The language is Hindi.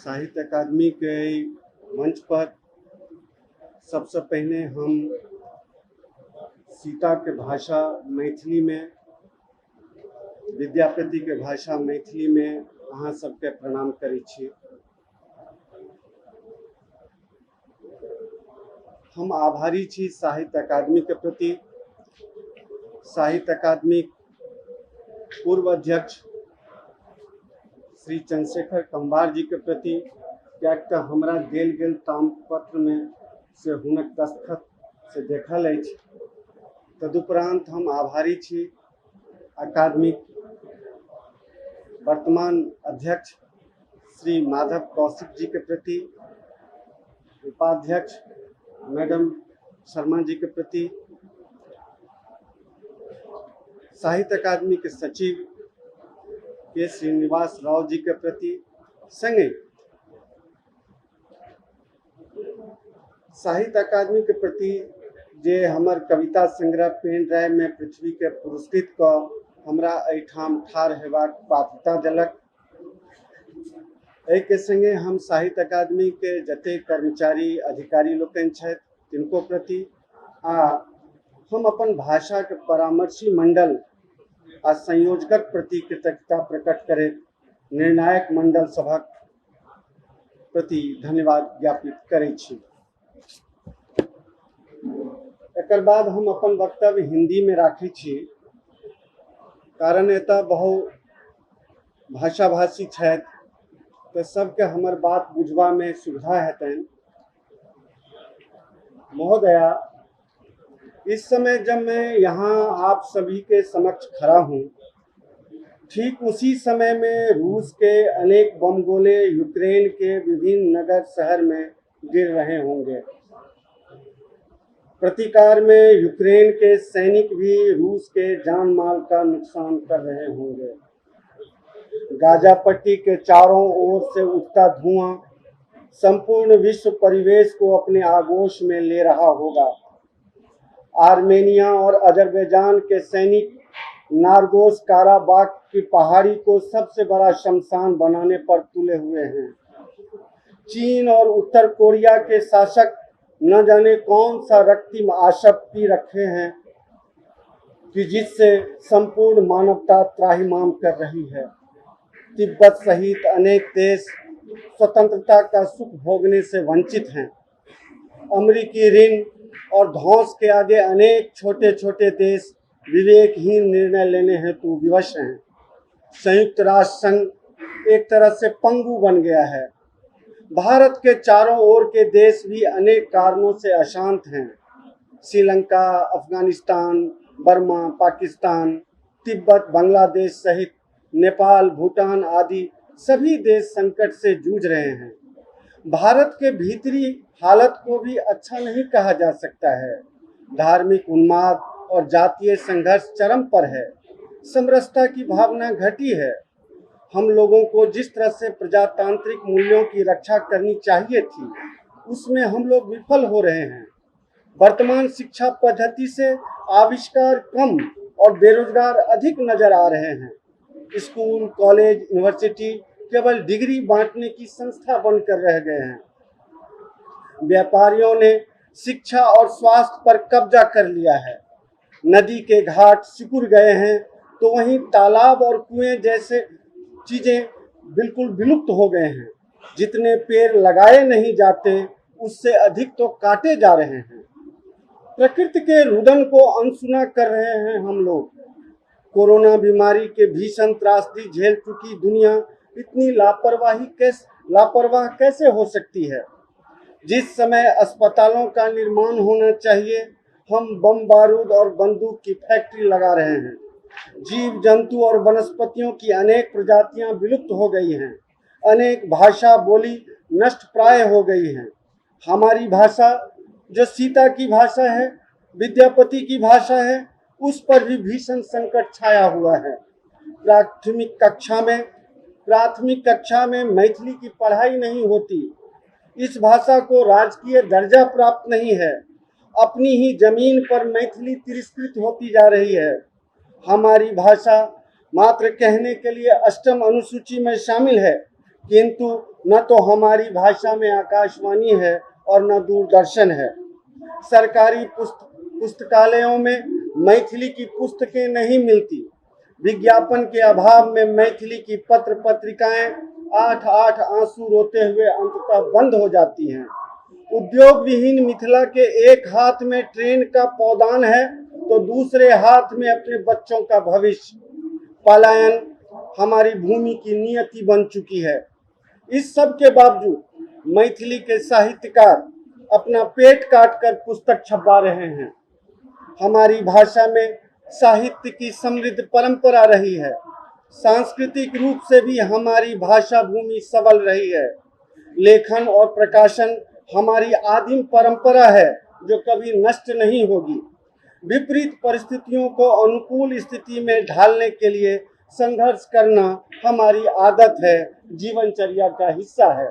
साहित्य अकादमी के मंच पर सबसे पहले हम सीता के भाषा मैथिली में, विद्यापति के भाषा मैथिली में अहाँ सबके प्रणाम करै छी। हम आभारी छी साहित्य अकादमी के प्रति, साहित्य अकादमी पूर्व अध्यक्ष श्री चंद्रशेखर कंबार जी के प्रति, कियाक तऽ हमरा देल गेल तामपत्र में से हुनक दस्तखत से देखल अछि। तदुपरांत हम आभारी छी अकादमी वर्तमान अध्यक्ष श्री माधव कौशिक जी के प्रति, उपाध्यक्ष मैडम शर्मा जी के प्रति, साहित्य अकादमी के सचिव के श्रीनिवास राव जी के प्रति, संगे साहित्य अकादमी के प्रति जे हमर कविता संग्रह पेन ड्राइव में पृथ्वी के पुरस्कृत क हमरा एठाम ठाढ़ हेबाक पात्रता देलक। एहि के संगे हम साहित्य अकादमी के जते कर्मचारी अधिकारी लोकनि छथि तिनको प्रति आ हम अपन भाषा के परामर्शी मंडल आ संयोजकक प्रति कृतज्ञता प्रकट करैत निर्णायक मंडल सभक प्रति धन्यवाद ज्ञापित करै छी। एकर बाद हम अपन वक्तव्य हिंदी में राखै छी, कारण एतऽ बहु भाषा भाषी छथि तो सबके हमर बात बुझबा में सुविधा हेतनि। महोदया, इस समय जब मैं यहाँ आप सभी के समक्ष खड़ा हूँ, ठीक उसी समय में रूस के अनेक बम गोले यूक्रेन के विभिन्न नगर शहर में गिर रहे होंगे। प्रतिकार में यूक्रेन के सैनिक भी रूस के जान माल का नुकसान कर रहे होंगे। गाजा पट्टी के चारों ओर से उठता धुआं संपूर्ण विश्व परिवेश को अपने आगोश में ले रहा होगा। आर्मेनिया और अजरबैजान के सैनिक नारदोस काराबाग की पहाड़ी को सबसे बड़ा शमशान बनाने पर तुले हुए हैं। चीन और उत्तर कोरिया के शासक न जाने कौन सा रक्तिम आशा पी रखे हैं कि जिससे संपूर्ण मानवता त्राहिमाम कर रही है। तिब्बत सहित अनेक देश स्वतंत्रता का सुख भोगने से वंचित हैं। अमेरिकी ऋण और धौंस के आगे अनेक छोटे छोटे देश विवेकहीन निर्णय लेने हेतु विवश हैं। संयुक्त राष्ट्र संघ एक तरह से पंगु बन गया है। भारत के चारों ओर के देश भी अनेक कारणों से अशांत हैं। श्रीलंका, अफगानिस्तान, बर्मा, पाकिस्तान, तिब्बत, बांग्लादेश सहित नेपाल, भूटान आदि सभी देश संकट से जूझ रहे हैं। भारत के भीतरी हालत को भी अच्छा नहीं कहा जा सकता है। धार्मिक उन्माद और जातीय संघर्ष चरम पर है। समरसता की भावना घटी है। हम लोगों को जिस तरह से प्रजातांत्रिक मूल्यों की रक्षा करनी चाहिए थी, उसमें हम लोग विफल हो रहे हैं। वर्तमान शिक्षा पद्धति से आविष्कार कम और बेरोजगार अधिक नजर आ रहे हैं। स्कूल, कॉलेज, यूनिवर्सिटी केवल डिग्री बांटने की संस्था बनकर रह गए हैं। व्यापारियों ने शिक्षा और स्वास्थ्य पर कब्जा कर लिया है। नदी के घाट सिकुड़ गए हैं तो वहीं तालाब और कुएं जैसे चीजें बिल्कुल विलुप्त हो गए हैं। जितने पेड़ लगाए नहीं जाते उससे अधिक तो काटे जा रहे हैं। प्रकृति के रुदन को अनसुना कर रहे हैं हम लोग। कोरोना बीमारी के भीषण त्रासदी झेल चुकी दुनिया इतनी लापरवाह कैसे हो सकती है। जिस समय अस्पतालों का निर्माण होना चाहिए, हम बम बारूद और बंदूक की फैक्ट्री लगा रहे हैं। जीव जंतु और वनस्पतियों की अनेक प्रजातियां विलुप्त हो गई हैं। अनेक भाषा बोली नष्ट प्राय हो गई हैं। हमारी भाषा जो सीता की भाषा है, विद्यापति की भाषा है, उस पर भी भीषण संकट छाया हुआ है। प्राथमिक कक्षा में मैथिली की पढ़ाई नहीं होती। इस भाषा को राजकीय दर्जा प्राप्त नहीं है। अपनी ही जमीन पर मैथिली तिरस्कृत होती जा रही है। हमारी भाषा मात्र कहने के लिए अष्टम अनुसूची में शामिल है, किंतु न तो हमारी भाषा में आकाशवाणी है और न दूरदर्शन है। सरकारी पुस्तकालयों में मैथिली की पुस्तकें नहीं मिलती। विज्ञापन के अभाव में मैथिली की पत्र पत्रिकाएं 8-8 आंसू रोते हुए अंततः बंद हो जाती हैं। उद्योग विहीन मिथिला के एक हाथ में ट्रेन का पौदान है तो दूसरे हाथ में अपने बच्चों का भविष्य। पलायन हमारी भूमि की नियति बन चुकी है। इस सब के बावजूद मैथिली के साहित्यकार अपना पेट काटकर पुस्तक छपवा रहे हैं। हमारी भाषा में साहित्य की समृद्ध परंपरा रही है। सांस्कृतिक रूप से भी हमारी भाषा भूमि सबल रही है। लेखन और प्रकाशन हमारी आदिम परंपरा है जो कभी नष्ट नहीं होगी। विपरीत परिस्थितियों को अनुकूल स्थिति में ढालने के लिए संघर्ष करना हमारी आदत है, जीवनचर्या का हिस्सा है।